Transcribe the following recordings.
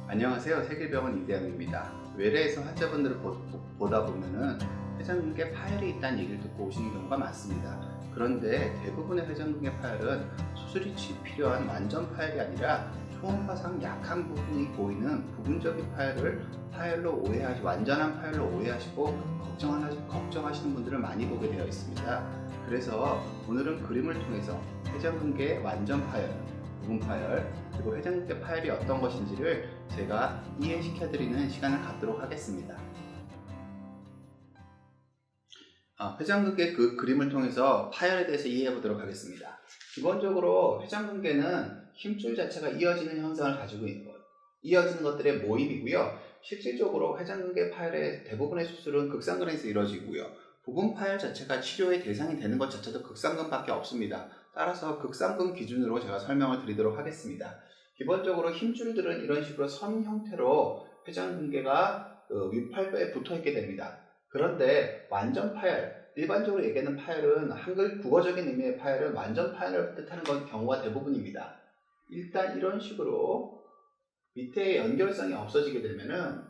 안녕하세요. 세계병원 이대영입니다. 외래에서 환자분들을 보다 보면은 회전근개 파열이 있다는 얘기를 듣고 오시는 경우가 많습니다. 그런데 대부분의 회전근개 파열은 수술이 필요한 완전 파열이 아니라 초음파상 약한 부분이 보이는 부분적인 파열로 완전한 파열로 오해하시고 걱정하시는 분들을 많이 보게 되어 있습니다. 그래서 오늘은 그림을 통해서 회전근개 완전 파열, 부분 파열, 그리고 회전근개 파열이 어떤 것인지를 제가 이해시켜드리는 시간을 갖도록 하겠습니다. 회전근개 그림을 통해서 파열에 대해서 이해해 보도록 하겠습니다. 기본적으로 회전근개는 힘줄 자체가 이어지는 현상을 가지고 있는 것, 이어지는 것들의 모임이고요. 실질적으로 회전근개 파열의 대부분의 수술은 극상근에서 이루어지고요. 부분 파열 자체가 치료의 대상이 되는 것 자체도 극상근밖에 없습니다. 따라서 극상근 기준으로 제가 설명을 드리도록 하겠습니다. 기본적으로 힘줄들은 이런 식으로 선 형태로 회전근개가 윗팔뼈에 붙어 있게 됩니다. 그런데 완전 파열, 일반적으로 얘기하는 파열은 한글 국어적인 의미의 파열은 완전 파열을 뜻하는 경우가 대부분입니다. 일단 이런 식으로 밑에 연결성이 없어지게 되면은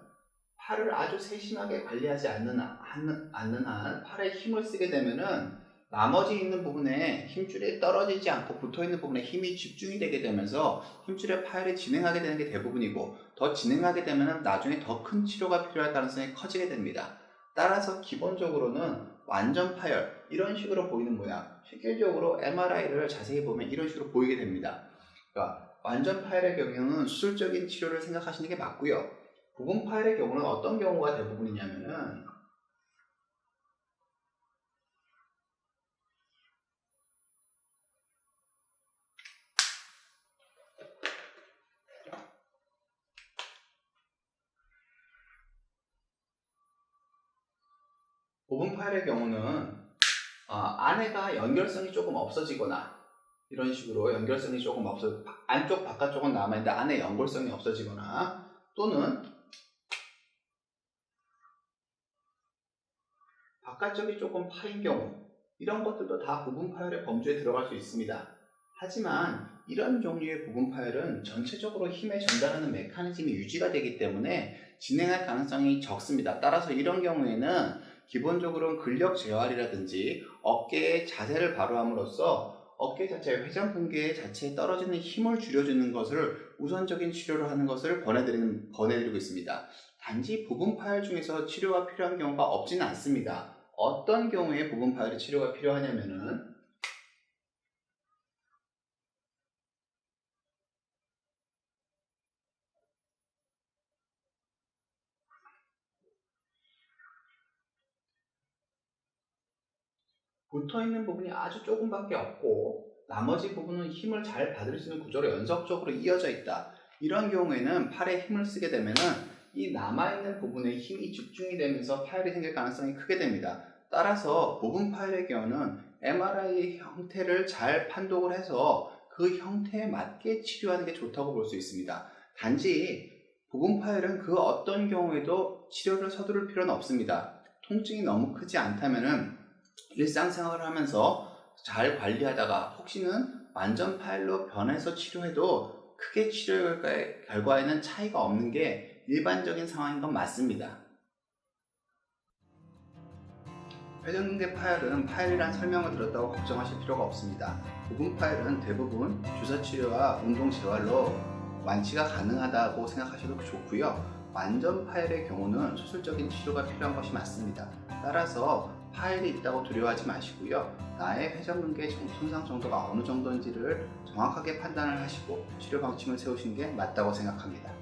팔을 아주 세심하게 관리하지 않는 한 팔에 힘을 쓰게 되면은 나머지 있는 부분에 힘줄이 떨어지지 않고 붙어있는 부분에 힘이 집중이 되게 되면서 힘줄의 파열이 진행하게 되는 게 대부분이고, 더 진행하게 되면 나중에 더 큰 치료가 필요할 가능성이 커지게 됩니다. 따라서 기본적으로는 완전 파열, 이런 식으로 보이는 모양, 실질적으로 MRI를 자세히 보면 이런 식으로 보이게 됩니다. 그러니까 완전 파열의 경우는 수술적인 치료를 생각하시는 게 맞고요. 부분 파열의 경우는 어떤 경우가 대부분이냐면은 부분 파열의 경우는 안에가 연결성이 조금 없어지거나, 이런 식으로 연결성이 조금 안쪽 바깥쪽은 남아있는데 안에 연결성이 없어지거나, 또는 바깥쪽이 조금 파인 경우, 이런 것들도 다 부분 파열의 범주에 들어갈 수 있습니다. 하지만 이런 종류의 부분 파열은 전체적으로 힘을 전달하는 메커니즘이 유지가 되기 때문에 진행할 가능성이 적습니다. 따라서 이런 경우에는 기본적으로는 근력 재활이라든지 어깨의 자세를 바로 함으로써 어깨 자체의 회전근개 자체에 떨어지는 힘을 줄여주는 것을 우선적인 치료를 하는 것을 권해드리고 있습니다. 단지 부분 파열 중에서 치료가 필요한 경우가 없지는 않습니다. 어떤 경우에 부분 파열의 치료가 필요하냐면은 붙어있는 부분이 아주 조금밖에 없고 나머지 부분은 힘을 잘 받을 수 있는 구조로 연속적으로 이어져 있다. 이런 경우에는 팔에 힘을 쓰게 되면은 이 남아있는 부분에 힘이 집중이 되면서 파열이 생길 가능성이 크게 됩니다. 따라서 부분 파열의 경우는 MRI 형태를 잘 판독을 해서 그 형태에 맞게 치료하는 게 좋다고 볼 수 있습니다. 단지 부분 파열은 그 어떤 경우에도 치료를 서두를 필요는 없습니다. 통증이 너무 크지 않다면은 일상생활을 하면서 잘 관리하다가 혹시는 완전 파열로 변해서 치료해도 크게 치료 결과에는 차이가 없는 게 일반적인 상황인 건 맞습니다. 회전근개 파열은 파열이란 설명을 들었다고 걱정하실 필요가 없습니다. 부분 파열은 대부분 주사치료와 운동재활로 완치가 가능하다고 생각하셔도 좋고요. 완전 파열의 경우는 수술적인 치료가 필요한 것이 맞습니다. 따라서 파열이 있다고 두려워하지 마시고요. 나의 회전근개 손상 정도가 어느 정도인지를 정확하게 판단을 하시고 치료 방침을 세우시는 게 맞다고 생각합니다.